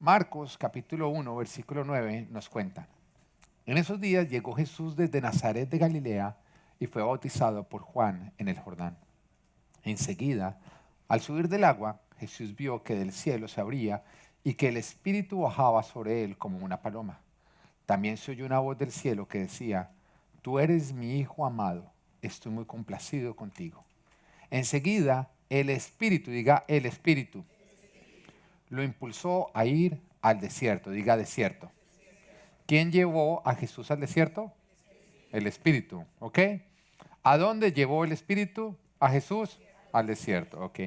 Marcos capítulo 1, versículo 9 nos cuenta. En esos días llegó Jesús desde Nazaret de Galilea y fue bautizado por Juan en el Jordán. Enseguida, al subir del agua, Jesús vio que del cielo se abría y que el Espíritu bajaba sobre él como una paloma. También se oyó una voz del cielo que decía: Tú eres mi Hijo amado, estoy muy complacido contigo. Enseguida, el Espíritu, diga el Espíritu, lo impulsó a ir al desierto, diga desierto. ¿Quién llevó a Jesús al desierto? El Espíritu, ¿ok? ¿A dónde llevó el Espíritu a Jesús? Al desierto, ¿ok?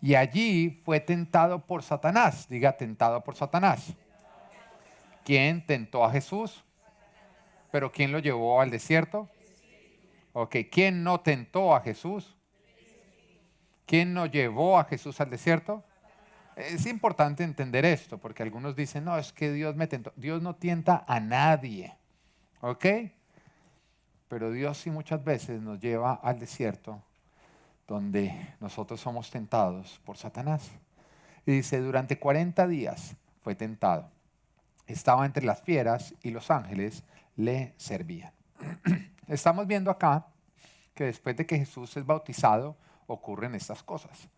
Y allí fue tentado por Satanás, diga tentado por Satanás. ¿Quién tentó a Jesús? ¿Pero quién lo llevó al desierto? Ok, ¿quién no tentó a Jesús? ¿Quién no llevó a Jesús al desierto? Es importante entender esto, porque algunos dicen, no, es que Dios me tentó. Dios no tienta a nadie, ¿ok? Pero Dios sí muchas veces nos lleva al desierto donde nosotros somos tentados por Satanás. Y dice, durante 40 días fue tentado. Estaba entre las fieras y los ángeles le servían. Estamos viendo acá que después de que Jesús es bautizado, ocurren estas cosas.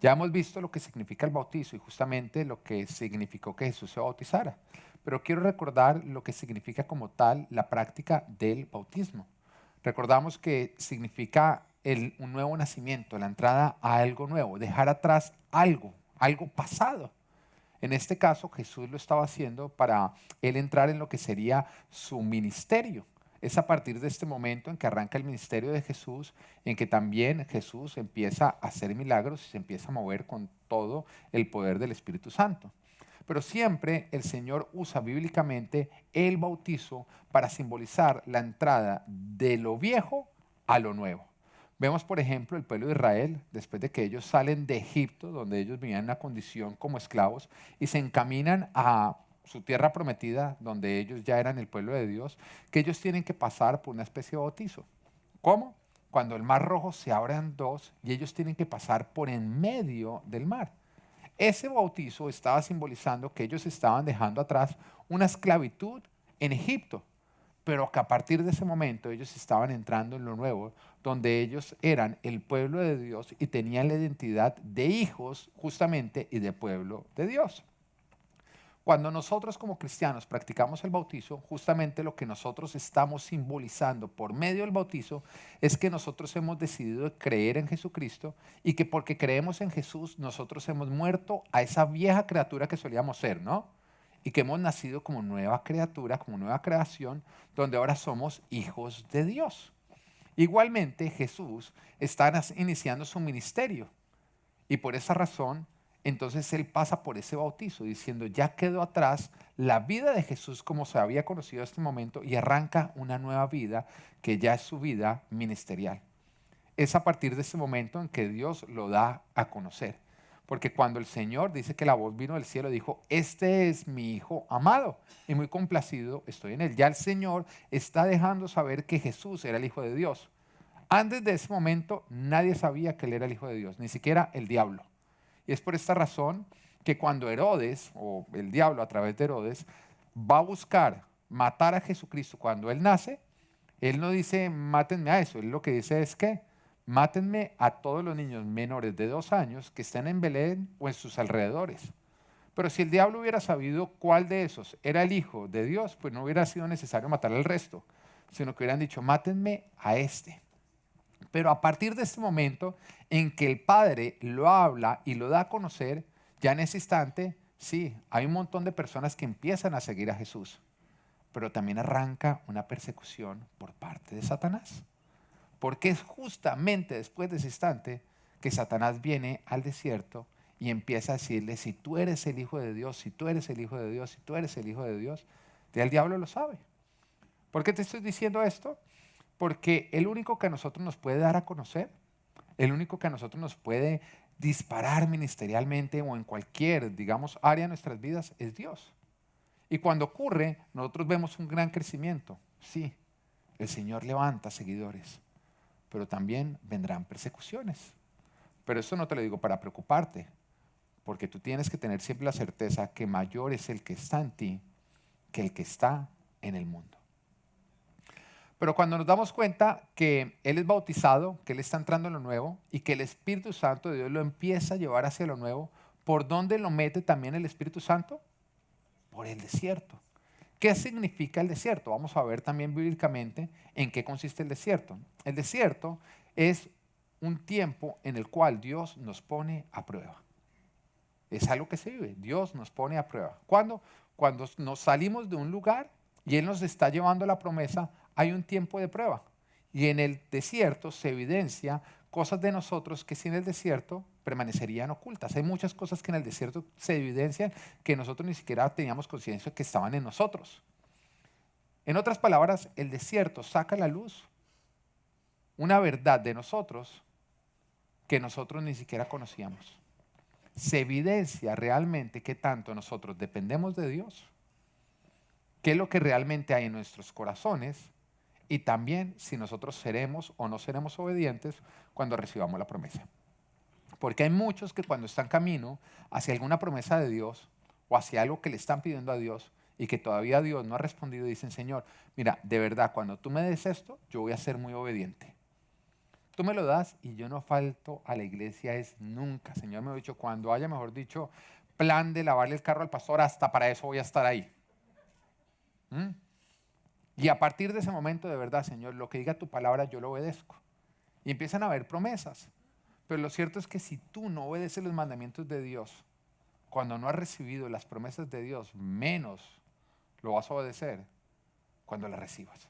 Ya hemos visto lo que significa el bautizo y justamente lo que significó que Jesús se bautizara. Pero quiero recordar lo que significa como tal la práctica del bautismo. Recordamos que significa un nuevo nacimiento, la entrada a algo nuevo, dejar atrás algo pasado. En este caso, Jesús lo estaba haciendo para él entrar en lo que sería su ministerio. Es a partir de este momento en que arranca el ministerio de Jesús, en que también Jesús empieza a hacer milagros y se empieza a mover con todo el poder del Espíritu Santo. Pero siempre el Señor usa bíblicamente el bautizo para simbolizar la entrada de lo viejo a lo nuevo. Vemos, por ejemplo, el pueblo de Israel, después de que ellos salen de Egipto, donde ellos vivían en una condición como esclavos, y se encaminan a su tierra prometida, donde ellos ya eran el pueblo de Dios, que ellos tienen que pasar por una especie de bautizo. ¿Cómo? Cuando el mar rojo se abre en dos y ellos tienen que pasar por en medio del mar. Ese bautizo estaba simbolizando que ellos estaban dejando atrás una esclavitud en Egipto, pero que a partir de ese momento ellos estaban entrando en lo nuevo, donde ellos eran el pueblo de Dios y tenían la identidad de hijos justamente y de pueblo de Dios. Cuando nosotros como cristianos practicamos el bautizo, justamente lo que nosotros estamos simbolizando por medio del bautizo es que nosotros hemos decidido creer en Jesucristo y que porque creemos en Jesús nosotros hemos muerto a esa vieja criatura que solíamos ser, ¿no? Y que hemos nacido como nueva criatura, como nueva creación, donde ahora somos hijos de Dios. Igualmente Jesús está iniciando su ministerio y por esa razón entonces él pasa por ese bautizo diciendo, ya quedó atrás la vida de Jesús como se había conocido hasta este momento y arranca una nueva vida que ya es su vida ministerial. Es a partir de ese momento en que Dios lo da a conocer. Porque cuando el Señor dice que la voz vino del cielo, dijo, este es mi Hijo amado y muy complacido estoy en él. Ya el Señor está dejando saber que Jesús era el Hijo de Dios. Antes de ese momento nadie sabía que él era el Hijo de Dios, ni siquiera el diablo. Y es por esta razón que cuando Herodes, o el diablo a través de Herodes, va a buscar matar a Jesucristo cuando él nace, él no dice mátenme a eso, él lo que dice es que mátenme a todos los niños menores de 2 años que estén en Belén o en sus alrededores. Pero si el diablo hubiera sabido cuál de esos era el Hijo de Dios, pues no hubiera sido necesario matar al resto, sino que hubieran dicho mátenme a este. Pero a partir de este momento en que el Padre lo habla y lo da a conocer, ya en ese instante, sí, hay un montón de personas que empiezan a seguir a Jesús, pero también arranca una persecución por parte de Satanás. Porque es justamente después de ese instante que Satanás viene al desierto y empieza a decirle, si tú eres el Hijo de Dios, si tú eres el Hijo de Dios, si tú eres el Hijo de Dios, ya el diablo lo sabe. ¿Por qué te estoy diciendo esto? Porque el único que a nosotros nos puede dar a conocer, el único que a nosotros nos puede disparar ministerialmente o en cualquier, digamos, área de nuestras vidas es Dios. Y cuando ocurre, nosotros vemos un gran crecimiento. Sí, el Señor levanta seguidores, pero también vendrán persecuciones. Pero eso no te lo digo para preocuparte, porque tú tienes que tener siempre la certeza que mayor es el que está en ti que el que está en el mundo. Pero cuando nos damos cuenta que Él es bautizado, que Él está entrando en lo nuevo y que el Espíritu Santo de Dios lo empieza a llevar hacia lo nuevo, ¿por dónde lo mete también el Espíritu Santo? Por el desierto. ¿Qué significa el desierto? Vamos a ver también bíblicamente en qué consiste el desierto. El desierto es un tiempo en el cual Dios nos pone a prueba. Es algo que se vive. Dios nos pone a prueba. ¿Cuándo? Cuando nos salimos de un lugar y Él nos está llevando a la promesa, hay un tiempo de prueba. Y en el desierto se evidencia cosas de nosotros que sin el desierto permanecerían ocultas. Hay muchas cosas que en el desierto se evidencian que nosotros ni siquiera teníamos conciencia que estaban en nosotros. En otras palabras, el desierto saca a la luz una verdad de nosotros que nosotros ni siquiera conocíamos. Se evidencia realmente qué tanto nosotros dependemos de Dios, qué es lo que realmente hay en nuestros corazones y también si nosotros seremos o no seremos obedientes cuando recibamos la promesa. Porque hay muchos que cuando están camino hacia alguna promesa de Dios o hacia algo que le están pidiendo a Dios y que todavía Dios no ha respondido, dicen, Señor, mira, de verdad, cuando tú me des esto, yo voy a ser muy obediente. Tú me lo das y yo no falto a la iglesia es nunca. Señor me ha dicho, cuando haya, mejor dicho, plan de lavarle el carro al pastor, hasta para eso voy a estar ahí. ¿Mm? Y a partir de ese momento, de verdad, Señor, lo que diga tu palabra, yo lo obedezco. Y empiezan a haber promesas. Pero lo cierto es que si tú no obedeces los mandamientos de Dios, cuando no has recibido las promesas de Dios, menos lo vas a obedecer cuando las recibas.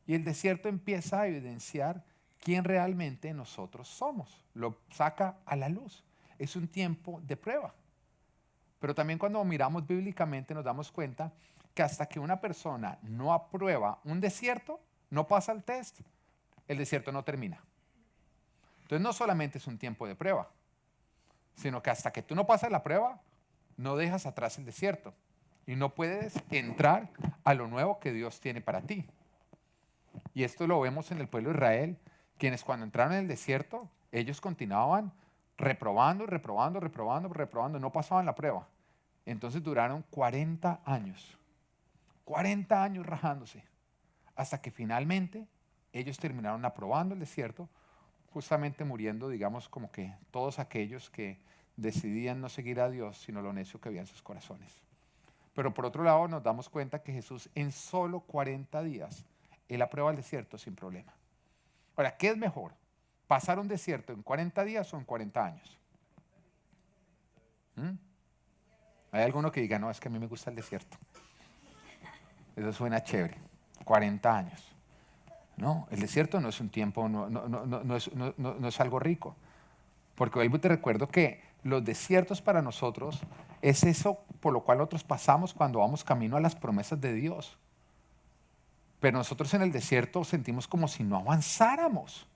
Y el desierto empieza a evidenciar quién realmente nosotros somos. Lo saca a la luz. Es un tiempo de prueba. Pero también cuando miramos bíblicamente nos damos cuenta que hasta que una persona no aprueba un desierto, no pasa el test, el desierto no termina. Entonces no solamente es un tiempo de prueba, sino que hasta que tú no pasas la prueba, no dejas atrás el desierto y no puedes entrar a lo nuevo que Dios tiene para ti. Y esto lo vemos en el pueblo de Israel, quienes cuando entraron en el desierto, ellos continuaban reprobando, reprobando, reprobando, reprobando, no pasaban la prueba. Entonces duraron 40 años rajándose, hasta que finalmente ellos terminaron aprobando el desierto, justamente muriendo, digamos, como que todos aquellos que decidían no seguir a Dios, sino lo necio que había en sus corazones. Pero por otro lado nos damos cuenta que Jesús en solo 40 días, Él aprueba el desierto sin problema. Ahora, ¿qué es mejor? ¿Pasar un desierto en 40 días o en 40 años? ¿Mm? Hay alguno que diga, no, es que a mí me gusta el desierto. Eso suena chévere. 40 años. No, el desierto no es un tiempo, no es algo rico. Porque hoy te recuerdo que los desiertos para nosotros es eso por lo cual nosotros pasamos cuando vamos camino a las promesas de Dios. Pero nosotros en el desierto sentimos como si no avanzáramos.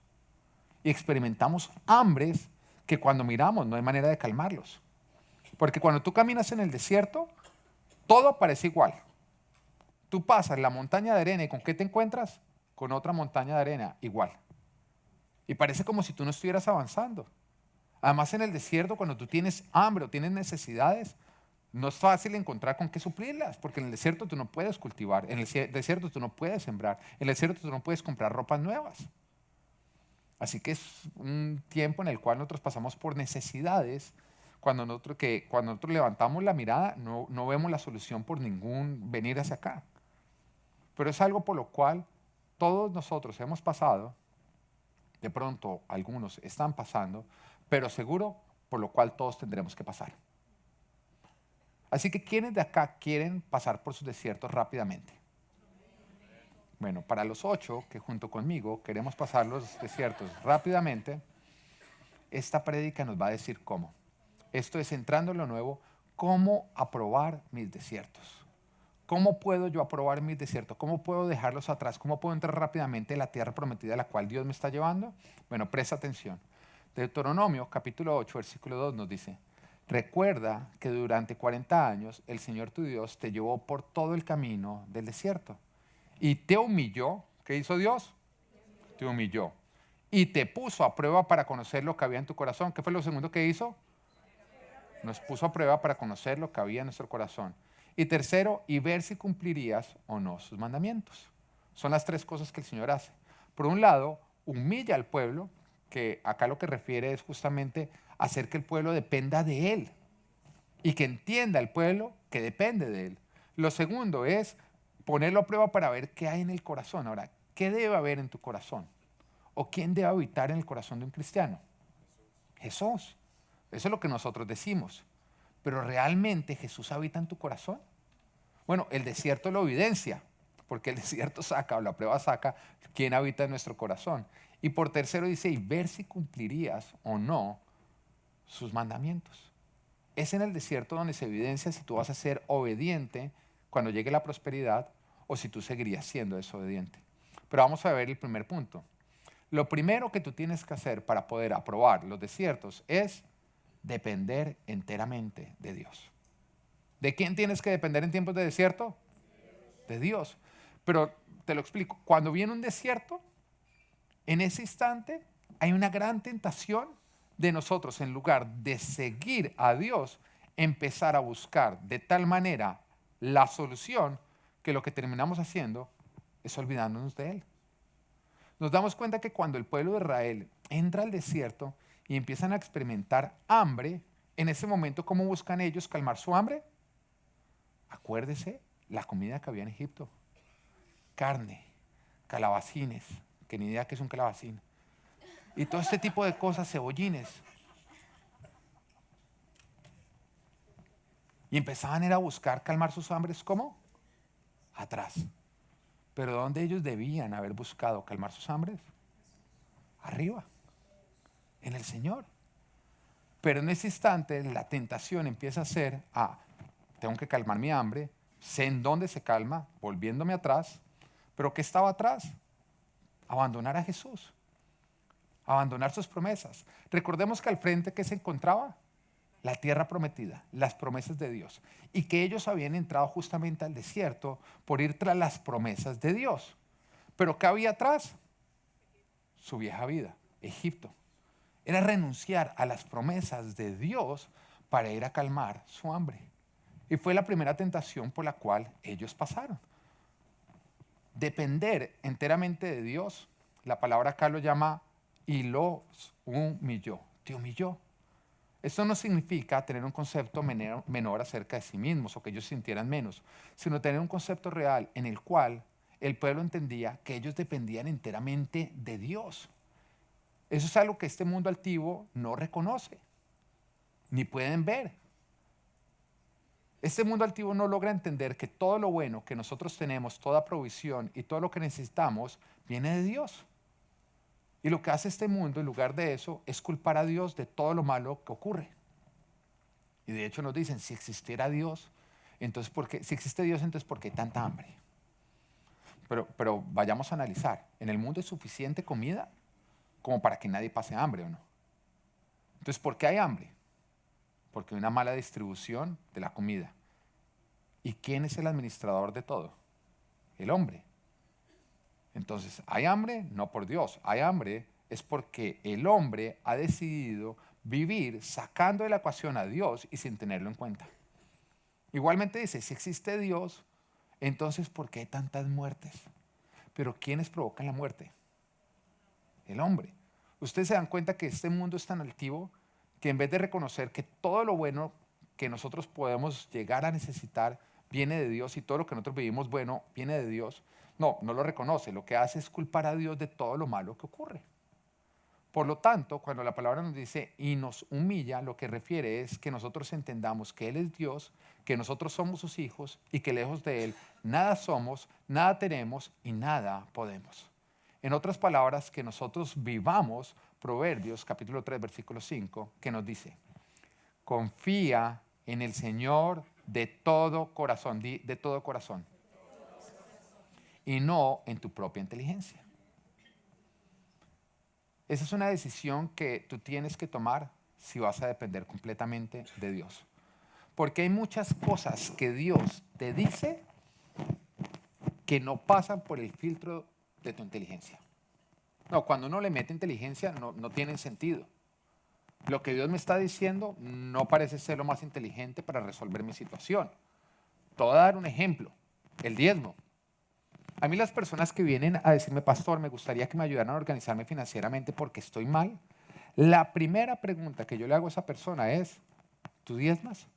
Y experimentamos hambres que cuando miramos no hay manera de calmarlos. Porque cuando tú caminas en el desierto, todo parece igual. Tú pasas la montaña de arena y ¿con qué te encuentras? Con otra montaña de arena igual. Y parece como si tú no estuvieras avanzando. Además en el desierto, cuando tú tienes hambre o tienes necesidades, no es fácil encontrar con qué suplirlas, porque en el desierto tú no puedes cultivar, en el desierto tú no puedes sembrar, en el desierto tú no puedes comprar ropas nuevas. Así que es un tiempo en el cual nosotros pasamos por necesidades, cuando nosotros levantamos la mirada no vemos la solución por ningún venir hacia acá. Pero es algo por lo cual todos nosotros hemos pasado, de pronto algunos están pasando, pero seguro por lo cual todos tendremos que pasar. Así que ¿quiénes de acá quieren pasar por sus desiertos rápidamente? Bueno, para los 8 que junto conmigo queremos pasar los desiertos rápidamente, esta prédica nos va a decir cómo. Esto es entrando en lo nuevo, cómo aprobar mis desiertos. ¿Cómo puedo yo aprobar mis desiertos? ¿Cómo puedo dejarlos atrás? ¿Cómo puedo entrar rápidamente en la tierra prometida a la cual Dios me está llevando? Bueno, presta atención. Deuteronomio capítulo 8, versículo 2 nos dice, recuerda que durante 40 años el Señor tu Dios te llevó por todo el camino del desierto y te humilló. ¿Qué hizo Dios? Te humilló. Y te puso a prueba para conocer lo que había en tu corazón. ¿Qué fue lo segundo que hizo? Nos puso a prueba para conocer lo que había en nuestro corazón. Y tercero, y ver si cumplirías o no sus mandamientos. Son las tres cosas que el Señor hace. Por un lado, humilla al pueblo, que acá lo que refiere es justamente hacer que el pueblo dependa de Él y que entienda el pueblo que depende de Él. Lo segundo es ponerlo a prueba para ver qué hay en el corazón. Ahora, ¿qué debe haber en tu corazón? ¿O quién debe habitar en el corazón de un cristiano? Jesús. Eso es lo que nosotros decimos. Pero ¿realmente Jesús habita en tu corazón? Bueno, el desierto lo evidencia, porque el desierto saca, o la prueba saca, quién habita en nuestro corazón. Y por tercero dice, y ver si cumplirías o no sus mandamientos. Es en el desierto donde se evidencia si tú vas a ser obediente cuando llegue la prosperidad o si tú seguirías siendo desobediente. Pero vamos a ver el primer punto. Lo primero que tú tienes que hacer para poder aprobar los desiertos es depender enteramente de Dios. ¿De quién tienes que depender en tiempos de desierto? De Dios. Pero te lo explico. Cuando viene un desierto, en ese instante hay una gran tentación de nosotros, en lugar de seguir a Dios, empezar a buscar de tal manera la solución que lo que terminamos haciendo es olvidándonos de Él. Nos damos cuenta que cuando el pueblo de Israel entra al desierto y empiezan a experimentar hambre, en ese momento, ¿cómo buscan ellos calmar su hambre? Acuérdese la comida que había en Egipto. Carne, calabacines, que ni idea que es un calabacín. Y todo este tipo de cosas, cebollines. Y empezaban a buscar calmar sus hambres, ¿cómo? Atrás. Pero ¿dónde ellos debían haber buscado calmar sus hambres? Arriba, en el Señor. Pero en ese instante la tentación empieza a ser, tengo que calmar mi hambre, sé en dónde se calma, volviéndome atrás. ¿Pero qué estaba atrás? Abandonar a Jesús, abandonar sus promesas. Recordemos que al frente, ¿qué se encontraba? La tierra prometida, las promesas de Dios. Y que ellos habían entrado justamente al desierto por ir tras las promesas de Dios. ¿Pero qué había atrás? Su vieja vida, Egipto. Era renunciar a las promesas de Dios para ir a calmar su hambre. Y fue la primera tentación por la cual ellos pasaron. Depender enteramente de Dios, la palabra acá lo llama y los humilló, te humilló. Esto no significa tener un concepto menor acerca de sí mismos o que ellos sintieran menos, sino tener un concepto real en el cual el pueblo entendía que ellos dependían enteramente de Dios. Eso es algo que este mundo altivo no reconoce, ni pueden ver. Este mundo altivo no logra entender que todo lo bueno que nosotros tenemos, toda provisión y todo lo que necesitamos, viene de Dios. Y lo que hace este mundo, en lugar de eso, es culpar a Dios de todo lo malo que ocurre. Y de hecho nos dicen, si existiera Dios, entonces si existe Dios, entonces ¿por qué tanta hambre? Pero vayamos a analizar, ¿en el mundo hay suficiente comida como para que nadie pase hambre o no? Entonces, ¿por qué hay hambre? Porque hay una mala distribución de la comida. ¿Y quién es el administrador de todo? El hombre. Entonces, ¿hay hambre? No por Dios. Hay hambre es porque el hombre ha decidido vivir sacando de la ecuación a Dios y sin tenerlo en cuenta. Igualmente dice, si existe Dios, entonces ¿por qué hay tantas muertes? Pero ¿quiénes provocan la muerte? El hombre. Ustedes se dan cuenta que este mundo es tan altivo que en vez de reconocer que todo lo bueno que nosotros podemos llegar a necesitar viene de Dios y todo lo que nosotros vivimos bueno viene de Dios, no lo reconoce. Lo que hace es culpar a Dios de todo lo malo que ocurre. Por lo tanto, cuando la palabra nos dice y nos humilla, lo que refiere es que nosotros entendamos que Él es Dios, que nosotros somos sus hijos y que lejos de Él nada somos, nada tenemos y nada podemos. En otras palabras, que nosotros vivamos Proverbios capítulo 3, versículo 5, que nos dice, confía en el Señor de todo corazón, de todo corazón, y no en tu propia inteligencia. Esa es una decisión que tú tienes que tomar si vas a depender completamente de Dios. Porque hay muchas cosas que Dios te dice que no pasan por el filtro de tu inteligencia. No, cuando uno le mete inteligencia no tienen sentido. Lo que Dios me está diciendo no parece ser lo más inteligente para resolver mi situación. Te voy a dar un ejemplo, el diezmo. A mí las personas que vienen a decirme, pastor, me gustaría que me ayudaran a organizarme financieramente porque estoy mal, la primera pregunta que yo le hago a esa persona es, ¿tú diezmas?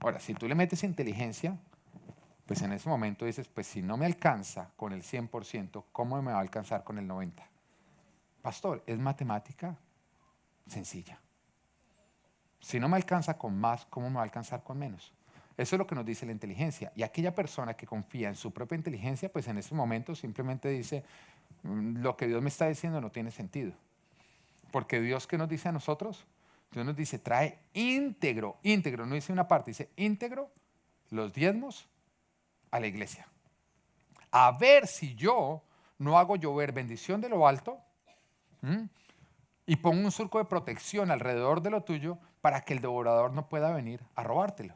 Ahora, si tú le metes inteligencia, pues en ese momento dices, pues si no me alcanza con el 100%, ¿cómo me va a alcanzar con el 90%? Pastor, es matemática sencilla. Si no me alcanza con más, ¿cómo me va a alcanzar con menos? Eso es lo que nos dice la inteligencia. Y aquella persona que confía en su propia inteligencia, pues en ese momento simplemente dice, lo que Dios me está diciendo no tiene sentido. Porque Dios, ¿qué nos dice a nosotros? Dios nos dice, trae íntegro, íntegro, no dice una parte, dice íntegro los diezmos a la iglesia. A ver si yo no hago llover bendición de lo alto, ¿m? Y pongo un surco de protección alrededor de lo tuyo para que el devorador no pueda venir a robártelo.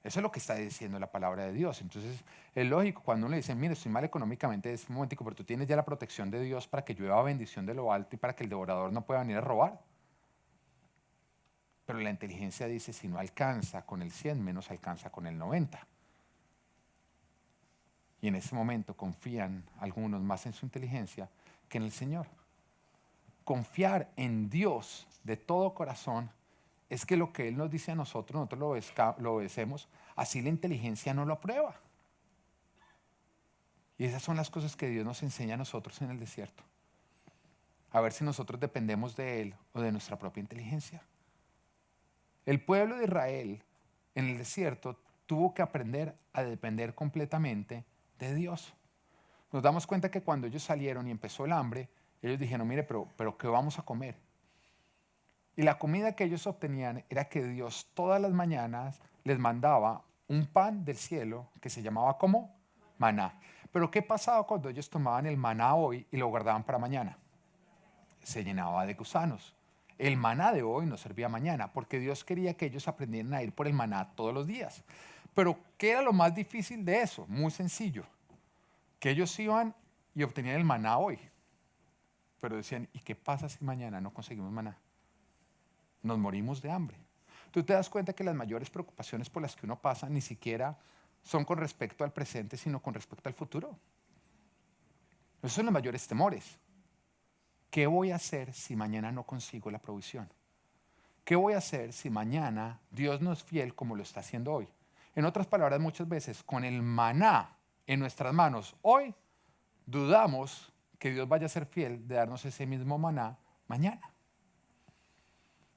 Eso es lo que está diciendo la palabra de Dios. Entonces, es lógico, cuando uno le dice, mire, estoy mal económicamente, es un momentico, pero tú tienes ya la protección de Dios para que llueva bendición de lo alto y para que el devorador no pueda venir a robar. Pero la inteligencia dice, si no alcanza con el 100, menos alcanza con el 90. Y en ese momento confían algunos más en su inteligencia que en el Señor. Confiar en Dios de todo corazón es que lo que Él nos dice a nosotros lo obedecemos, así la inteligencia no lo aprueba. Y esas son las cosas que Dios nos enseña a nosotros en el desierto. A ver si nosotros dependemos de Él o de nuestra propia inteligencia. El pueblo de Israel en el desierto tuvo que aprender a depender completamente de Dios. Nos damos cuenta que cuando ellos salieron y empezó el hambre, ellos dijeron, mire, pero ¿qué vamos a comer? Y la comida que ellos obtenían era que Dios todas las mañanas les mandaba un pan del cielo que se llamaba como maná. Pero ¿qué pasaba cuando ellos tomaban el maná hoy y lo guardaban para mañana? Se llenaba de gusanos. El maná de hoy no servía mañana porque Dios quería que ellos aprendieran a ir por el maná todos los días. Pero ¿qué era lo más difícil de eso? Muy sencillo. Que ellos iban y obtenían el maná hoy. Pero decían, ¿y qué pasa si mañana no conseguimos maná? Nos morimos de hambre. Tú te das cuenta que las mayores preocupaciones por las que uno pasa ni siquiera son con respecto al presente, sino con respecto al futuro. Esos son los mayores temores. ¿Qué voy a hacer si mañana no consigo la provisión? ¿Qué voy a hacer si mañana Dios no es fiel como lo está haciendo hoy? En otras palabras, muchas veces con el maná en nuestras manos hoy, dudamos que Dios vaya a ser fiel de darnos ese mismo maná mañana.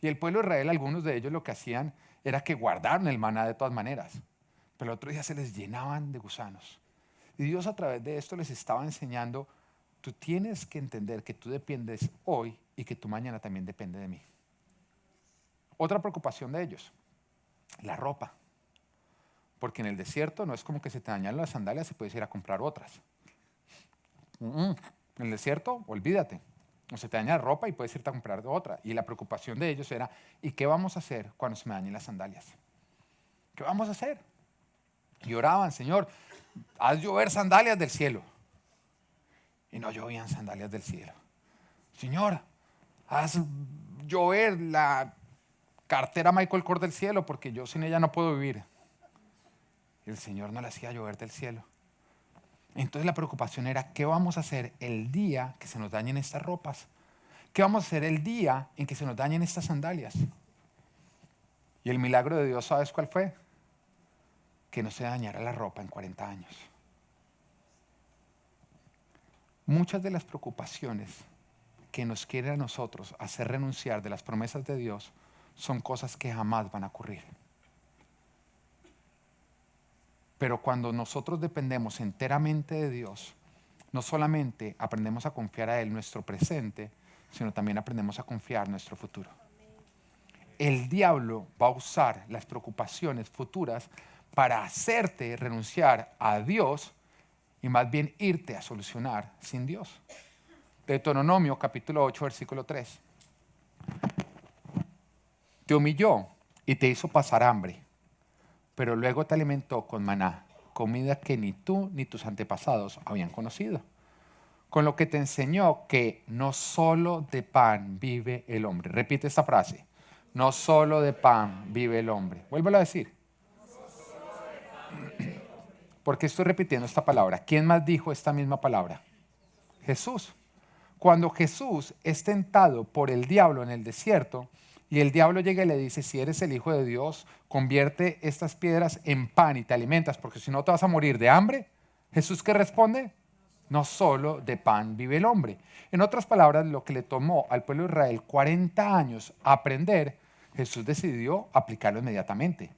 Y el pueblo de Israel, algunos de ellos lo que hacían era que guardaron el maná de todas maneras, pero el otro día se les llenaban de gusanos. Y Dios a través de esto les estaba enseñando, tú tienes que entender que tú dependes hoy y que tu mañana también depende de mí. Otra preocupación de ellos, la ropa. Porque en el desierto no es como que se te dañan las sandalias y puedes ir a comprar otras. En el desierto, olvídate. O se te daña la ropa y puedes irte a comprar otra. Y la preocupación de ellos era, ¿y qué vamos a hacer cuando se me dañen las sandalias? ¿Qué vamos a hacer? Y oraban, Señor, haz llover sandalias del cielo. Y no llovían sandalias del cielo. Señor, haz llover la cartera Michael Kors del cielo, porque yo sin ella no puedo vivir. Y el Señor no la hacía llover del cielo. Entonces la preocupación era, ¿qué vamos a hacer el día que se nos dañen estas ropas? ¿Qué vamos a hacer el día en que se nos dañen estas sandalias? Y el milagro de Dios, ¿sabes cuál fue? Que no se dañara la ropa en 40 años. Muchas de las preocupaciones que nos quieren a nosotros hacer renunciar de las promesas de Dios son cosas que jamás van a ocurrir. Pero cuando nosotros dependemos enteramente de Dios, no solamente aprendemos a confiar a Él nuestro presente, sino también aprendemos a confiar nuestro futuro. El diablo va a usar las preocupaciones futuras para hacerte renunciar a Dios y más bien irte a solucionar sin Dios. Deuteronomio capítulo 8, versículo 3. Te humilló y te hizo pasar hambre, pero luego te alimentó con maná, comida que ni tú ni tus antepasados habían conocido. con lo que te enseñó que no solo de pan vive el hombre. Repite esta frase. No solo de pan vive el hombre. Vuélvelo a decir. ¿Por qué estoy repitiendo esta palabra? ¿Quién más dijo esta misma palabra? Jesús. Cuando Jesús es tentado por el diablo en el desierto y el diablo llega y le dice, si eres el Hijo de Dios, convierte estas piedras en pan y te alimentas, porque si no te vas a morir de hambre. ¿Jesús qué responde? No solo de pan vive el hombre. En otras palabras, lo que le tomó al pueblo de Israel 40 años aprender, Jesús decidió aplicarlo inmediatamente.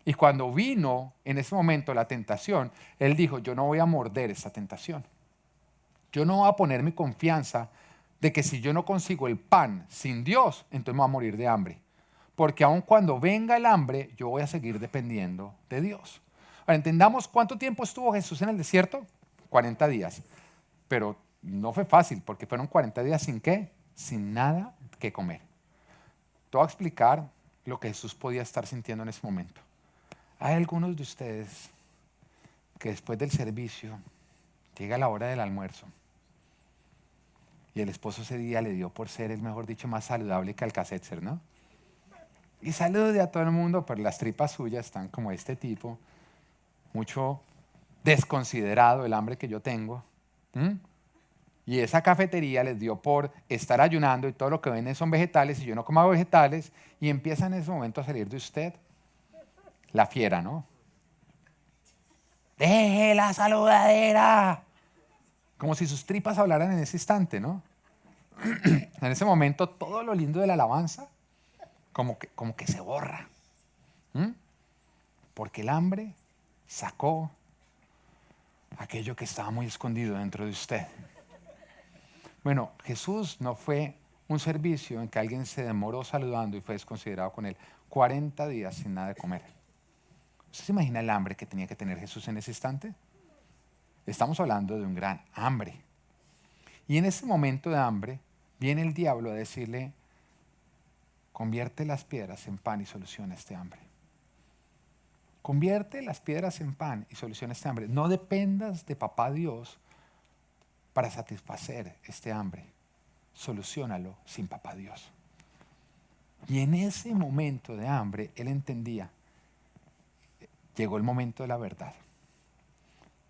Y cuando vino en ese momento la tentación, Él dijo, yo no voy a morder esta tentación. Yo no voy a poner mi confianza de que si yo no consigo el pan sin Dios, entonces me voy a morir de hambre. Porque aun cuando venga el hambre, yo voy a seguir dependiendo de Dios. Ahora, entendamos cuánto tiempo estuvo Jesús en el desierto. 40 días. Pero no fue fácil, porque fueron 40 días sin qué, sin nada que comer. Te voy a explicar lo que Jesús podía estar sintiendo en ese momento. Hay algunos de ustedes que después del servicio llega la hora del almuerzo y el esposo ese día le dio por ser, el mejor dicho, más saludable que Alka-Seltzer, ¿no? Y salude a todo el mundo, pero las tripas suyas están como este tipo, mucho desconsiderado el hambre que yo tengo. Y esa cafetería les dio por estar ayunando y todo lo que venden son vegetales y yo no como vegetales y empieza en ese momento a salir de usted la fiera, ¿no? ¡Deje la saludadera! Como si sus tripas hablaran en ese instante, ¿no? En ese momento todo lo lindo de la alabanza como que se borra. Porque el hambre sacó aquello que estaba muy escondido dentro de usted. Bueno, Jesús no fue un servicio en que alguien se demoró saludando y fue desconsiderado con él. 40 días sin nada de comer. ¿Usted se imagina el hambre que tenía que tener Jesús en ese instante? Estamos hablando de un gran hambre. Y en ese momento de hambre viene el diablo a decirle, convierte las piedras en pan y soluciona este hambre. Convierte las piedras en pan y soluciona este hambre. No dependas de papá Dios para satisfacer este hambre. Soluciónalo sin papá Dios. Y en ese momento de hambre, él entendía, llegó el momento de la verdad,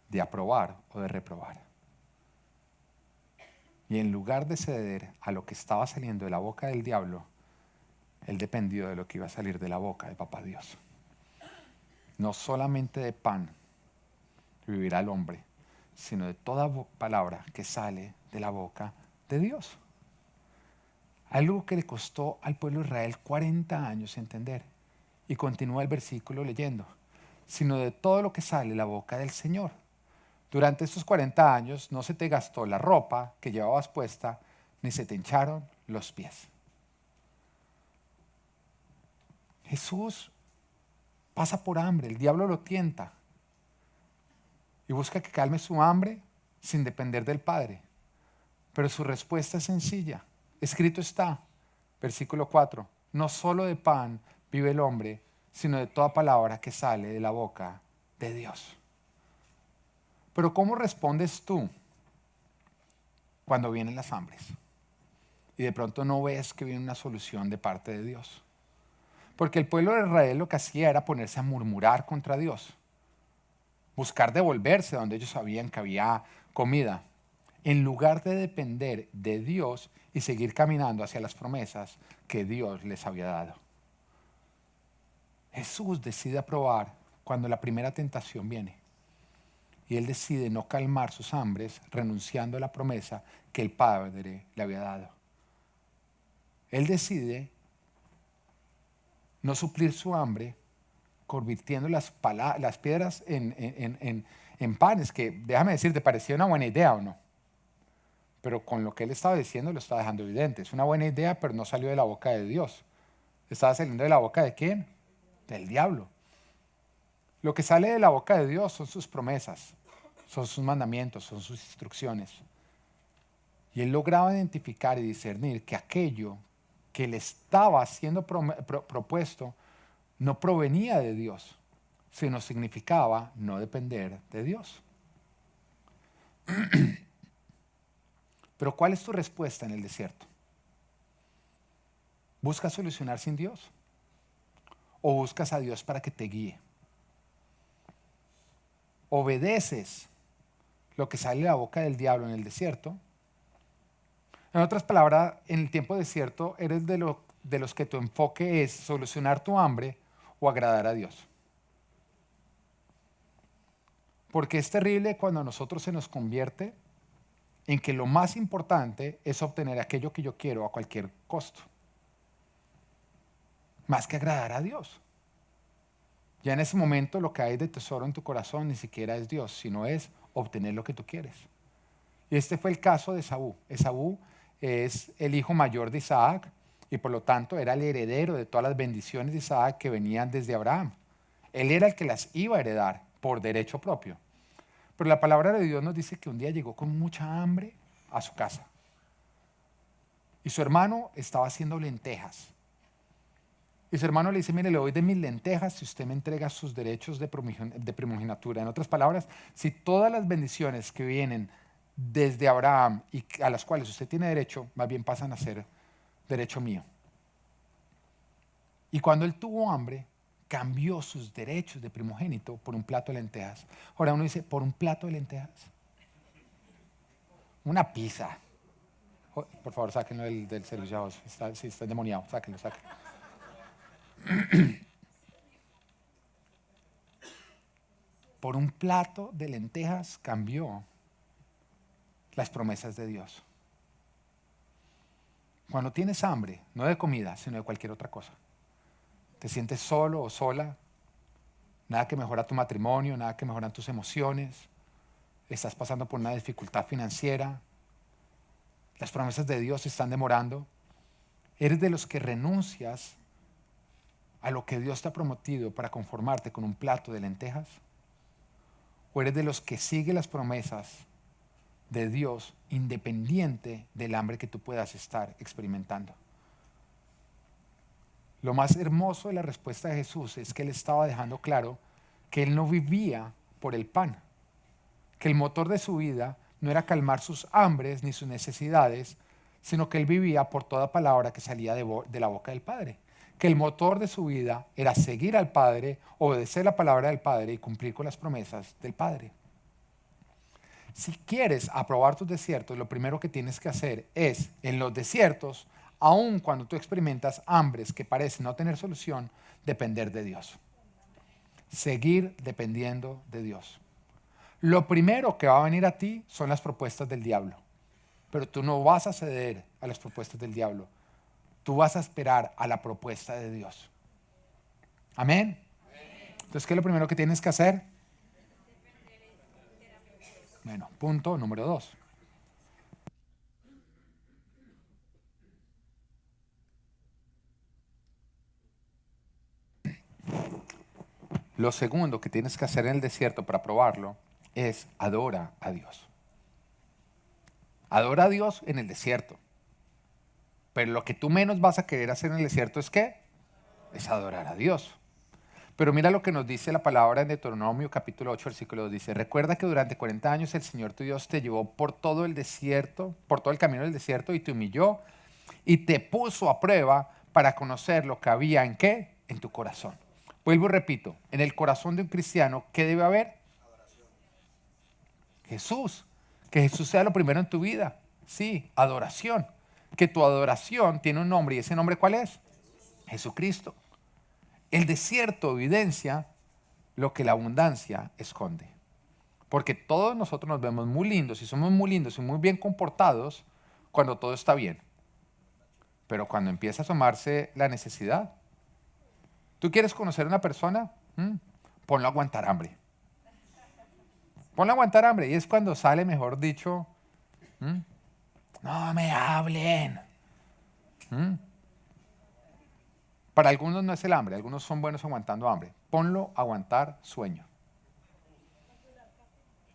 de aprobar o de reprobar. Y en lugar de ceder a lo que estaba saliendo de la boca del diablo, él dependió de lo que iba a salir de la boca de papá Dios. No solamente de pan vivirá el hombre, sino de toda palabra que sale de la boca de Dios. Algo que le costó al pueblo de Israel 40 años entender. Y continúa el versículo leyendo, sino de todo lo que sale de la boca del Señor. Durante estos 40 años no se te gastó la ropa que llevabas puesta, ni se te hincharon los pies. Jesús pasa por hambre, el diablo lo tienta y busca que calme su hambre sin depender del Padre. Pero su respuesta es sencilla. Escrito está, versículo 4, no solo de pan vive el hombre, sino de toda palabra que sale de la boca de Dios. Pero ¿cómo respondes tú cuando vienen las hambres y de pronto no ves que viene una solución de parte de Dios? Porque el pueblo de Israel lo que hacía era ponerse a murmurar contra Dios, buscar devolverse donde ellos sabían que había comida, en lugar de depender de Dios y seguir caminando hacia las promesas que Dios les había dado. Jesús decide aprobar cuando la primera tentación viene. Y él decide no calmar sus hambres renunciando a la promesa que el Padre le había dado. Él decide no suplir su hambre convirtiendo las piedras en panes, que déjame decir, ¿te parecía una buena idea o no? Pero con lo que él estaba diciendo lo estaba dejando evidente. Es una buena idea, pero no salió de la boca de Dios. ¿Estaba saliendo de la boca de quién? Del diablo. Lo que sale de la boca de Dios son sus promesas, son sus mandamientos, son sus instrucciones. Y él lograba identificar y discernir que aquello que le estaba siendo propuesto no provenía de Dios, sino significaba no depender de Dios. Pero ¿cuál es tu respuesta en el desierto? ¿Buscas solucionar sin Dios? ¿O buscas a Dios para que te guíe? ¿Obedeces lo que sale de la boca del diablo en el desierto? En otras palabras, en el tiempo desierto eres de los que tu enfoque es solucionar tu hambre o agradar a Dios. Porque es terrible cuando a nosotros se nos convierte en que lo más importante es obtener aquello que yo quiero a cualquier costo, más que agradar a Dios. Ya en ese momento lo que hay de tesoro en tu corazón ni siquiera es Dios, sino es obtener lo que tú quieres. Y este fue el caso de Esaú. Esaú es el hijo mayor de Isaac y por lo tanto era el heredero de todas las bendiciones de Isaac que venían desde Abraham. Él era el que las iba a heredar por derecho propio. Pero la palabra de Dios nos dice que un día llegó con mucha hambre a su casa. Y su hermano estaba haciendo lentejas. Y su hermano le dice, mire, le doy de mis lentejas si usted me entrega sus derechos de primogenitura. En otras palabras, si todas las bendiciones que vienen desde Abraham y a las cuales usted tiene derecho, más bien pasan a ser derecho mío. Y cuando él tuvo hambre, cambió sus derechos de primogénito por un plato de lentejas. Ahora uno dice, ¿por un plato de lentejas? Una pizza. Por favor, sáquenlo del celular. Si está endemoniado, sáquenlo. Por un plato de lentejas cambió las promesas de Dios. Cuando tienes hambre, no de comida, sino de cualquier otra cosa, te sientes solo o sola, nada que mejora tu matrimonio, nada que mejoran tus emociones, estás pasando por una dificultad financiera, las promesas de Dios se están demorando, eres de los que renuncias a lo que Dios te ha prometido para conformarte con un plato de lentejas, o eres de los que sigue las promesas de Dios independiente del hambre que tú puedas estar experimentando. Lo más hermoso de la respuesta de Jesús es que Él estaba dejando claro que Él no vivía por el pan, que el motor de su vida no era calmar sus hambres ni sus necesidades, sino que Él vivía por toda palabra que salía de la boca del Padre, que el motor de su vida era seguir al Padre, obedecer la palabra del Padre y cumplir con las promesas del Padre. Si quieres aprobar tus desiertos, lo primero que tienes que hacer es, en los desiertos, aun cuando tú experimentas hambres que parecen no tener solución, depender de Dios. Seguir dependiendo de Dios. Lo primero que va a venir a ti son las propuestas del diablo. Pero tú no vas a ceder a las propuestas del diablo. Tú vas a esperar a la propuesta de Dios. Amén. Entonces, ¿qué es lo primero que tienes que hacer? Bueno, punto número 2. Lo segundo que tienes que hacer en el desierto para probarlo es adora a Dios. Adora a Dios en el desierto. Pero lo que tú menos vas a querer hacer en el desierto es ¿qué? Es adorar a Dios. Pero mira lo que nos dice la palabra en Deuteronomio capítulo 8, versículo 2. Dice, recuerda que durante 40 años el Señor tu Dios te llevó por todo el desierto, por todo el camino del desierto y te humilló y te puso a prueba para conocer lo que había en ¿qué? En tu corazón. Vuelvo y repito, en el corazón de un cristiano, ¿qué debe haber? Adoración. Jesús. Que Jesús sea lo primero en tu vida. Sí, adoración. Que tu adoración tiene un nombre. ¿Y ese nombre cuál es? Jesucristo. El desierto evidencia lo que la abundancia esconde. Porque todos nosotros nos vemos muy lindos y somos muy lindos y muy bien comportados cuando todo está bien. Pero cuando empieza a asomarse la necesidad, ¿tú quieres conocer a una persona? Ponlo a aguantar hambre. Ponlo a aguantar hambre. Y es cuando sale, mejor dicho, no me hablen. Para algunos no es el hambre, algunos son buenos aguantando hambre. Ponlo a aguantar sueño.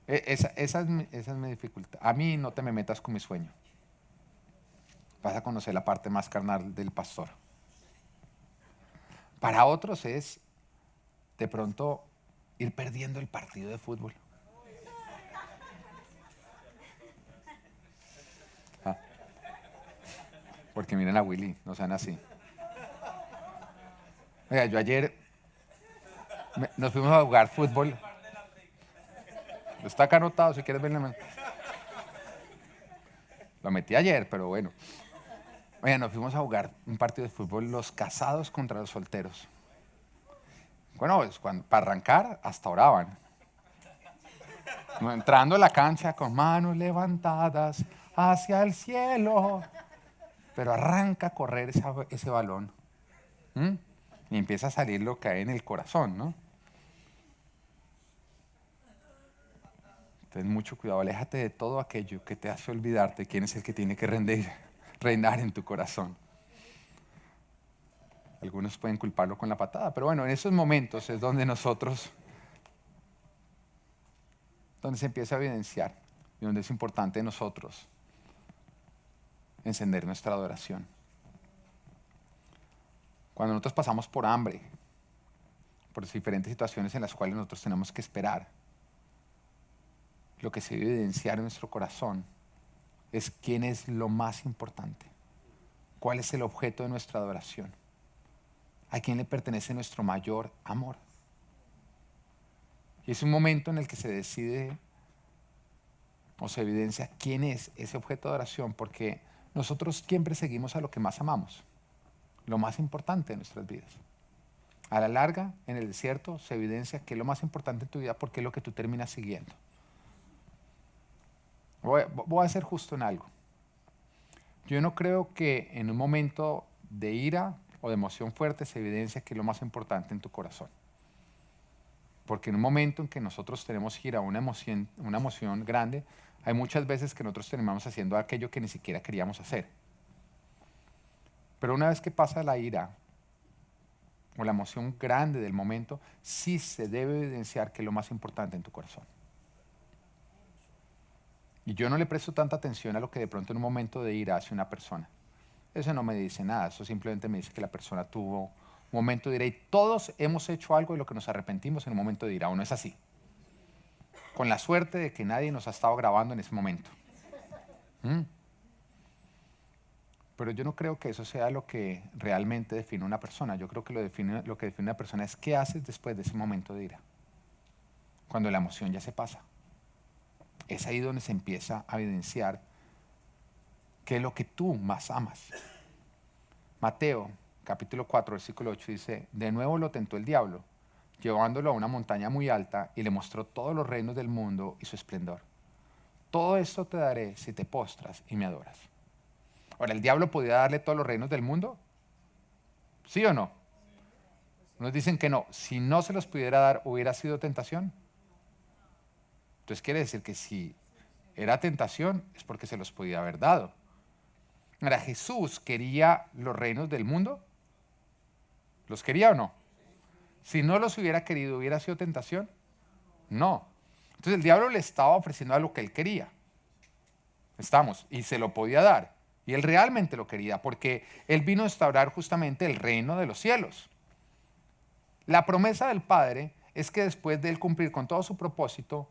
Esa es mi dificultad. A mí no te me metas con mi sueño. Vas a conocer la parte más carnal del pastor. Para otros es, de pronto, ir perdiendo el partido de fútbol. Porque miren a Willy, no sean así. Oiga, yo ayer nos fuimos a jugar fútbol. Está acá anotado, si quieres verlo. Lo metí ayer, pero bueno. Oiga, nos fuimos a jugar un partido de fútbol, los casados contra los solteros. Bueno, pues para arrancar, hasta oraban. Entrando a la cancha con manos levantadas hacia el cielo. Pero arranca a correr ese balón. Y empieza a salir lo que hay en el corazón, ¿no? Ten mucho cuidado, aléjate de todo aquello que te hace olvidarte quién es el que tiene que reinar en tu corazón. Algunos pueden culparlo con la patada, pero bueno, en esos momentos es donde donde se empieza a evidenciar y donde es importante nosotros encender nuestra adoración. Cuando nosotros pasamos por hambre, por diferentes situaciones en las cuales nosotros tenemos que esperar, lo que se debe evidenciar en nuestro corazón es quién es lo más importante, cuál es el objeto de nuestra adoración, a quién le pertenece nuestro mayor amor. Y es un momento en el que se decide o se evidencia quién es ese objeto de adoración, porque nosotros siempre seguimos a lo que más amamos, lo más importante de nuestras vidas. A la larga, en el desierto, se evidencia qué es lo más importante en tu vida porque es lo que tú terminas siguiendo. Voy a ser justo en algo. Yo no creo que en un momento de ira o de emoción fuerte se evidencia qué es lo más importante en tu corazón. Porque en un momento en que nosotros tenemos ira o una emoción grande, hay muchas veces que nosotros terminamos haciendo aquello que ni siquiera queríamos hacer. Pero una vez que pasa la ira o la emoción grande del momento, sí se debe evidenciar qué es lo más importante en tu corazón. Y yo no le presto tanta atención a lo que de pronto en un momento de ira hace una persona. Eso no me dice nada, eso simplemente me dice que la persona tuvo un momento de ira y todos hemos hecho algo de lo que nos arrepentimos en un momento de ira, ¿o no es así? Con la suerte de que nadie nos ha estado grabando en ese momento. Pero yo no creo que eso sea lo que realmente define una persona. Yo creo que lo que define una persona es qué haces después de ese momento de ira, cuando la emoción ya se pasa. Es ahí donde se empieza a evidenciar qué es lo que tú más amas. Mateo, capítulo 4, versículo 8 dice, de nuevo lo tentó el diablo, llevándolo a una montaña muy alta y le mostró todos los reinos del mundo y su esplendor. Todo esto te daré si te postras y me adoras. Ahora, ¿el diablo podía darle todos los reinos del mundo? ¿Sí o no? Nos dicen que no. Si no se los pudiera dar, ¿hubiera sido tentación? Entonces quiere decir que si era tentación es porque se los podía haber dado. Ahora, ¿Jesús quería los reinos del mundo? ¿Los quería o no? Si no los hubiera querido, ¿hubiera sido tentación? No. Entonces el diablo le estaba ofreciendo algo que él quería. Y se lo podía dar. Y él realmente lo quería, porque él vino a instaurar justamente el reino de los cielos. La promesa del Padre es que después de él cumplir con todo su propósito,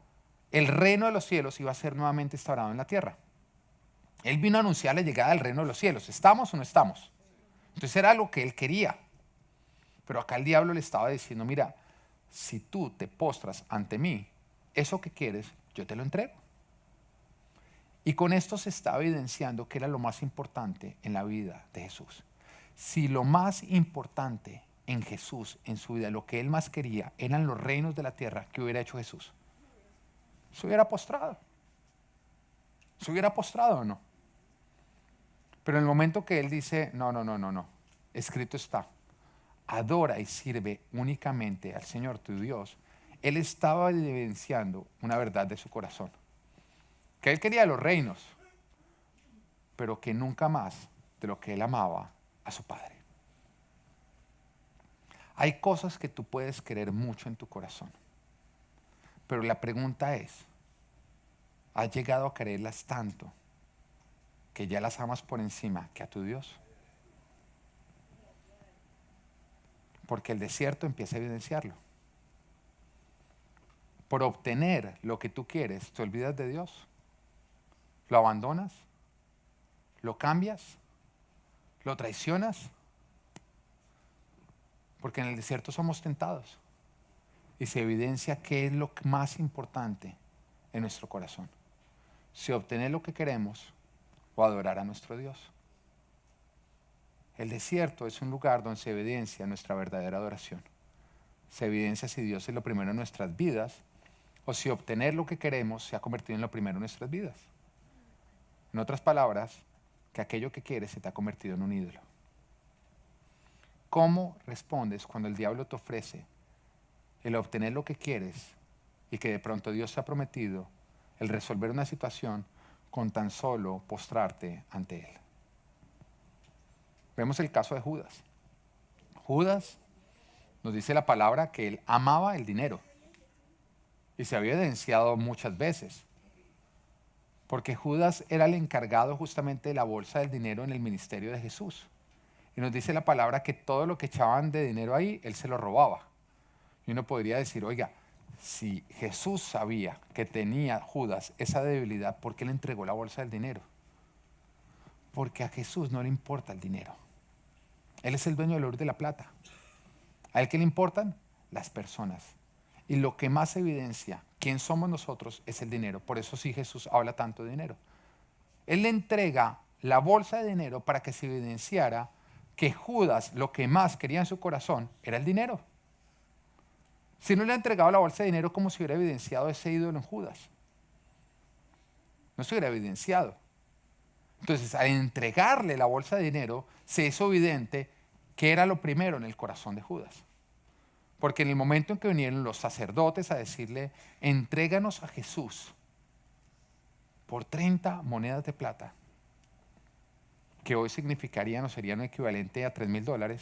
el reino de los cielos iba a ser nuevamente instaurado en la tierra. Él vino a anunciar la llegada del reino de los cielos. ¿Estamos o no estamos? Entonces era lo que él quería. Pero acá el diablo le estaba diciendo, mira, si tú te postras ante mí, eso que quieres, yo te lo entrego. Y con esto se estaba evidenciando que era lo más importante en la vida de Jesús. Si lo más importante en Jesús, en su vida, lo que él más quería, eran los reinos de la tierra, ¿qué hubiera hecho Jesús? Se hubiera postrado. ¿Se hubiera postrado o no? Pero en el momento que él dice, no, escrito está, adora y sirve únicamente al Señor tu Dios, él estaba evidenciando una verdad de su corazón. Que él quería los reinos, pero que nunca más de lo que él amaba a su Padre. Hay cosas que tú puedes querer mucho en tu corazón, pero la pregunta es, ¿has llegado a quererlas tanto que ya las amas por encima que a tu Dios? Porque el desierto empieza a evidenciarlo. Por obtener lo que tú quieres, ¿te olvidas de Dios? ¿Lo abandonas? ¿Lo cambias? ¿Lo traicionas? Porque en el desierto somos tentados y se evidencia qué es lo más importante en nuestro corazón. Si obtener lo que queremos o adorar a nuestro Dios. El desierto es un lugar donde se evidencia nuestra verdadera adoración. Se evidencia si Dios es lo primero en nuestras vidas o si obtener lo que queremos se ha convertido en lo primero en nuestras vidas. En otras palabras, que aquello que quieres se te ha convertido en un ídolo. ¿Cómo respondes cuando el diablo te ofrece el obtener lo que quieres y que de pronto Dios te ha prometido el resolver una situación con tan solo postrarte ante Él? Vemos el caso de Judas. Judas nos dice la palabra que él amaba el dinero y se había evidenciado muchas veces, porque Judas era el encargado justamente de la bolsa del dinero en el ministerio de Jesús. Y nos dice la palabra que todo lo que echaban de dinero ahí, él se lo robaba. Y uno podría decir, oiga, si Jesús sabía que tenía Judas esa debilidad, ¿por qué le entregó la bolsa del dinero? Porque a Jesús no le importa el dinero. Él es el dueño del oro y de la plata. ¿A él qué le importan? Las personas. Y lo que más evidencia quién somos nosotros es el dinero. Por eso sí Jesús habla tanto de dinero. Él le entrega la bolsa de dinero para que se evidenciara que Judas lo que más quería en su corazón era el dinero. Si no le ha entregado la bolsa de dinero, ¿cómo se hubiera evidenciado ese ídolo en Judas? No se hubiera evidenciado. Entonces, al entregarle la bolsa de dinero, se hizo evidente que era lo primero en el corazón de Judas. Porque en el momento en que vinieron los sacerdotes a decirle, entréganos a Jesús por 30 monedas de plata, que hoy significarían o serían equivalente a $3,000,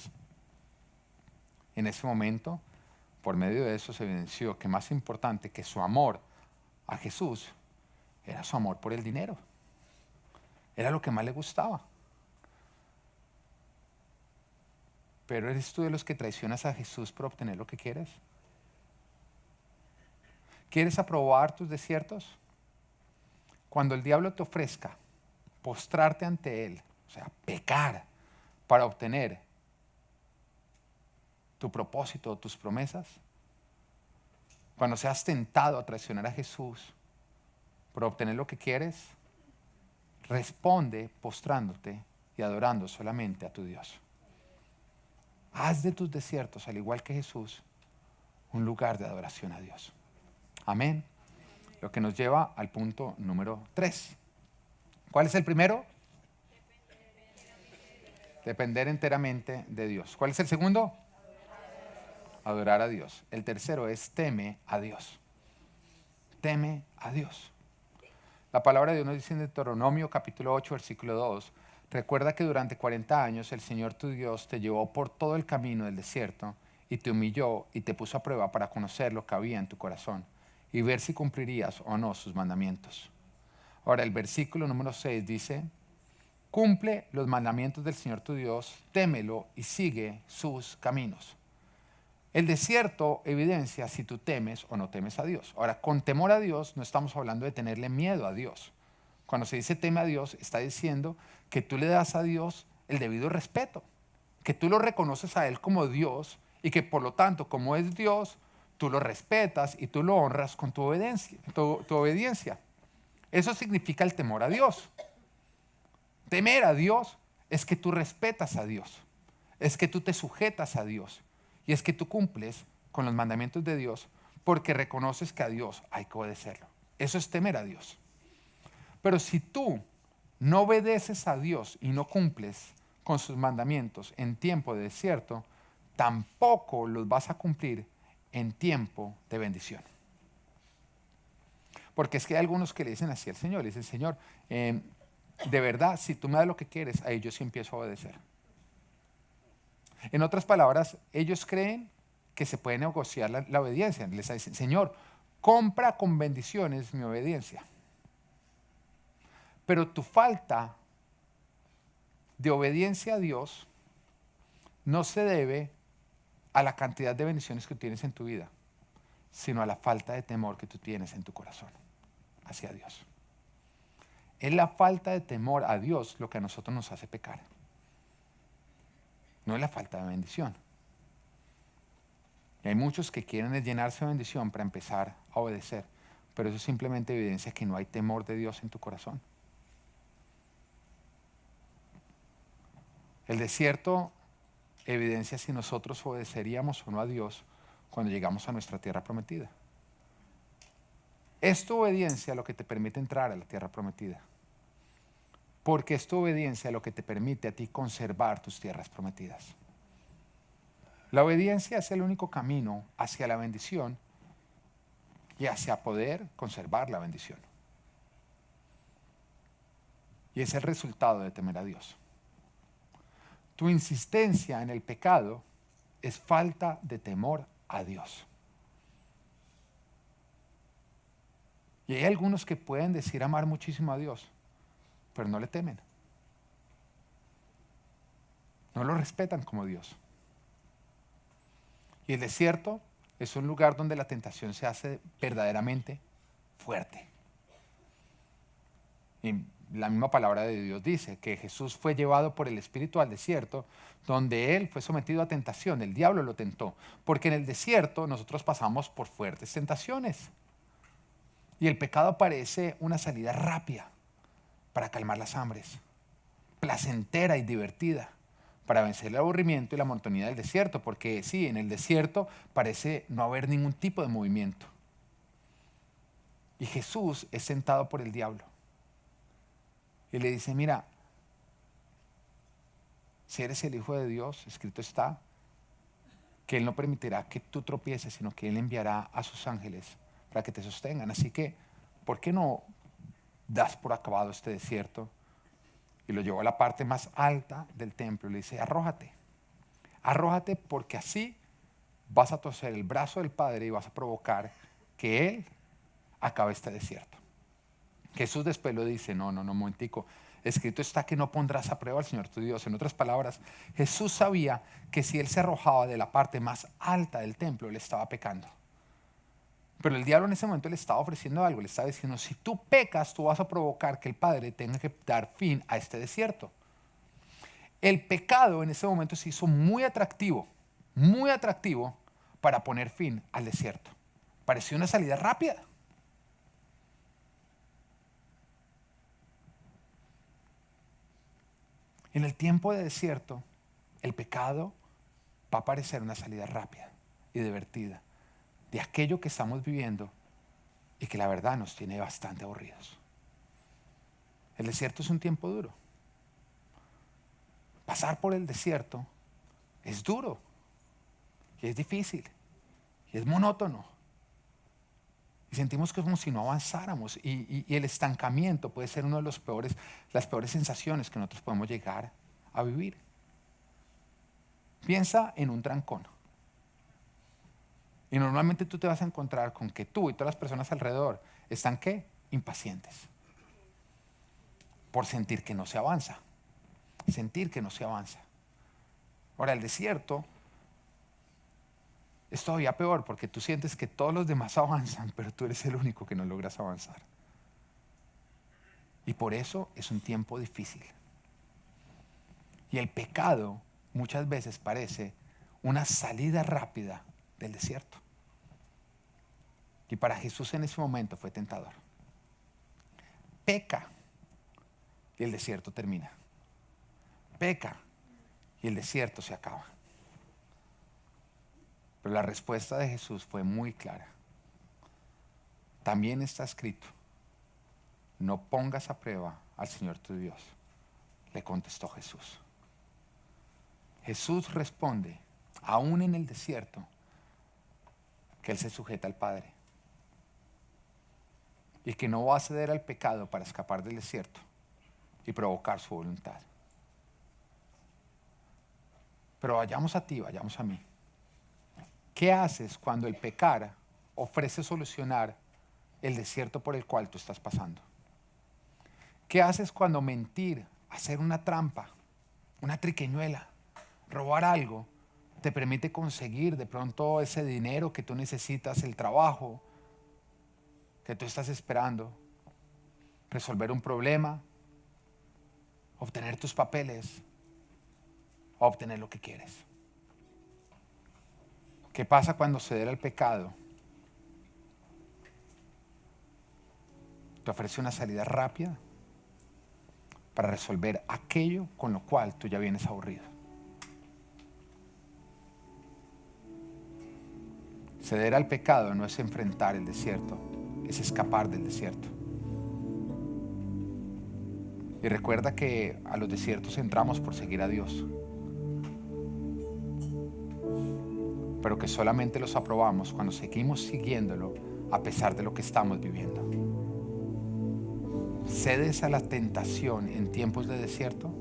en ese momento, por medio de eso se evidenció que más importante que su amor a Jesús era su amor por el dinero. Era lo que más le gustaba. Pero ¿eres tú de los que traicionas a Jesús por obtener lo que quieres? ¿Quieres aprobar tus desiertos? Cuando el diablo te ofrezca postrarte ante Él, o sea, pecar para obtener tu propósito o tus promesas, cuando seas tentado a traicionar a Jesús por obtener lo que quieres, responde postrándote y adorando solamente a tu Dios. Haz de tus desiertos, al igual que Jesús, un lugar de adoración a Dios. Amén. Lo que nos lleva al punto número 3. ¿Cuál es el primero? Depender enteramente de Dios. ¿Cuál es el segundo? Adorar a Dios. El tercero es teme a Dios. Teme a Dios. La palabra de Dios nos dice en Deuteronomio capítulo 8, versículo 2, recuerda que durante 40 años el Señor tu Dios te llevó por todo el camino del desierto y te humilló y te puso a prueba para conocer lo que había en tu corazón y ver si cumplirías o no sus mandamientos. Ahora el versículo número 6 dice, cumple los mandamientos del Señor tu Dios, témelo y sigue sus caminos. El desierto evidencia si tú temes o no temes a Dios. Ahora, con temor a Dios no estamos hablando de tenerle miedo a Dios. Cuando se dice teme a Dios, está diciendo que tú le das a Dios el debido respeto, que tú lo reconoces a Él como Dios y que por lo tanto, como es Dios, tú lo respetas y tú lo honras con tu obediencia. Eso significa el temor a Dios. Temer a Dios es que tú respetas a Dios, es que tú te sujetas a Dios y es que tú cumples con los mandamientos de Dios porque reconoces que a Dios hay que obedecerlo. Eso es temer a Dios. Pero si tú no obedeces a Dios y no cumples con sus mandamientos en tiempo de desierto, tampoco los vas a cumplir en tiempo de bendición. Porque es que hay algunos que le dicen así al Señor, le dicen, Señor, de verdad, si tú me das lo que quieres, ahí yo sí empiezo a obedecer. En otras palabras, ellos creen que se puede negociar la obediencia. Les dicen, Señor, compra con bendiciones mi obediencia. Pero tu falta de obediencia a Dios no se debe a la cantidad de bendiciones que tienes en tu vida, sino a la falta de temor que tú tienes en tu corazón hacia Dios. Es la falta de temor a Dios lo que a nosotros nos hace pecar. no es la falta de bendición. Y hay muchos que quieren llenarse de bendición para empezar a obedecer, pero eso simplemente evidencia que no hay temor de Dios en tu corazón. El desierto evidencia si nosotros obedeceríamos o no a Dios cuando llegamos a nuestra tierra prometida. Es tu obediencia lo que te permite entrar a la tierra prometida, porque es tu obediencia lo que te permite a ti conservar tus tierras prometidas. La obediencia es el único camino hacia la bendición y hacia poder conservar la bendición. Y es el resultado de temer a Dios. Tu insistencia en el pecado es falta de temor a Dios. Y hay algunos que pueden decir amar muchísimo a Dios, pero no le temen. No lo respetan como Dios. Y el desierto es un lugar donde la tentación se hace verdaderamente fuerte. Y la misma palabra de Dios dice que Jesús fue llevado por el Espíritu al desierto, donde Él fue sometido a tentación, el diablo lo tentó, porque en el desierto nosotros pasamos por fuertes tentaciones. Y el pecado parece una salida rápida para calmar las hambres, placentera y divertida, para vencer el aburrimiento y la monotonía del desierto, porque sí, en el desierto parece no haber ningún tipo de movimiento. Y Jesús es tentado por el diablo. Y le dice, mira, si eres el Hijo de Dios, escrito está, que Él no permitirá que tú tropieces, sino que Él enviará a sus ángeles para que te sostengan. Así que, ¿por qué no das por acabado este desierto? Y lo llevó a la parte más alta del templo y le dice, arrójate, arrójate porque así vas a torcer el brazo del Padre y vas a provocar que Él acabe este desierto. Jesús después lo dice, no, un momentico, escrito está que no pondrás a prueba al Señor tu Dios. En otras palabras, Jesús sabía que si Él se arrojaba de la parte más alta del templo, Él estaba pecando. Pero el diablo en ese momento le estaba ofreciendo algo, le estaba diciendo, si tú pecas, tú vas a provocar que el Padre tenga que dar fin a este desierto. El pecado en ese momento se hizo muy atractivo para poner fin al desierto. Pareció una salida rápida. En el tiempo de desierto, el pecado va a parecer una salida rápida y divertida de aquello que estamos viviendo y que la verdad nos tiene bastante aburridos. El desierto es un tiempo duro. Pasar por el desierto es duro y es difícil y es monótono. Y sentimos que es como si no avanzáramos y el estancamiento puede ser una de las peores sensaciones que nosotros podemos llegar a vivir. Piensa en un trancón. Y normalmente tú te vas a encontrar con que tú y todas las personas alrededor están ¿qué? Impacientes. Por sentir que no se avanza. Sentir que no se avanza. Ahora, el desierto es todavía peor porque tú sientes que todos los demás avanzan, pero tú eres el único que no logras avanzar. Y por eso es un tiempo difícil. Y el pecado muchas veces parece una salida rápida del desierto. Y para Jesús en ese momento fue tentador. Peca y el desierto termina. Peca y el desierto se acaba. Pero la respuesta de Jesús fue muy clara. También está escrito, no pongas a prueba al Señor tu Dios, le contestó Jesús. Jesús responde, aún en el desierto, que Él se sujeta al Padre. Y que no va a ceder al pecado para escapar del desierto y provocar su voluntad. Pero vayamos a ti, vayamos a mí. ¿Qué haces cuando el pecar ofrece solucionar el desierto por el cual tú estás pasando? ¿Qué haces cuando mentir, hacer una trampa, una triquiñuela, robar algo, te permite conseguir de pronto ese dinero que tú necesitas, el trabajo que tú estás esperando, resolver un problema, obtener tus papeles, a obtener lo que quieres. ¿Qué pasa cuando ceder al pecado te ofrece una salida rápida para resolver aquello con lo cual tú ya vienes aburrido? Ceder al pecado no es enfrentar el desierto, es escapar del desierto. Y recuerda que a los desiertos entramos por seguir a Dios, pero que solamente los aprobamos cuando seguimos siguiéndolo a pesar de lo que estamos viviendo. ¿Cedes a la tentación en tiempos de desierto?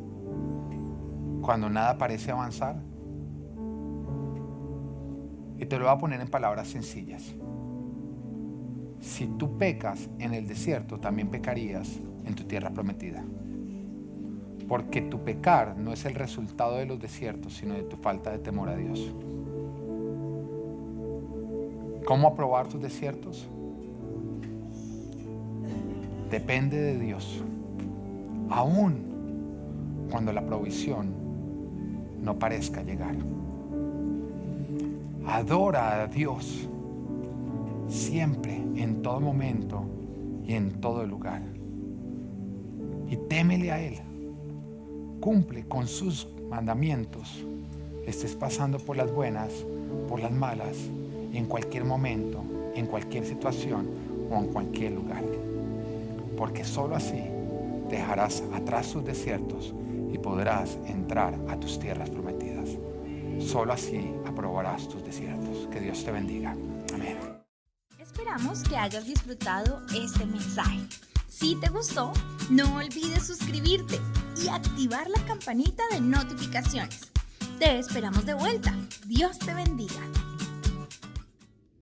Cuando nada parece avanzar. Y te lo voy a poner en palabras sencillas. Si tú pecas en el desierto, también pecarías en tu tierra prometida. Porque tu pecar no es el resultado de los desiertos, sino de tu falta de temor a Dios. ¿Cómo aprobar tus desiertos? Depende de Dios. Aún cuando la provisión no parezca llegar. Adora a Dios siempre, en todo momento y en todo lugar. Y témele a Él. Cumple con sus mandamientos. Estés pasando por las buenas, por las malas, y en cualquier momento, en cualquier situación o en cualquier lugar. Porque solo así dejarás atrás tus desiertos y podrás entrar a tus tierras prometidas. Solo así aprobarás tus desiertos. Que Dios te bendiga. Amén. Esperamos que hayas disfrutado este mensaje. Si te gustó, no olvides suscribirte y activar la campanita de notificaciones. Te esperamos de vuelta. Dios te bendiga.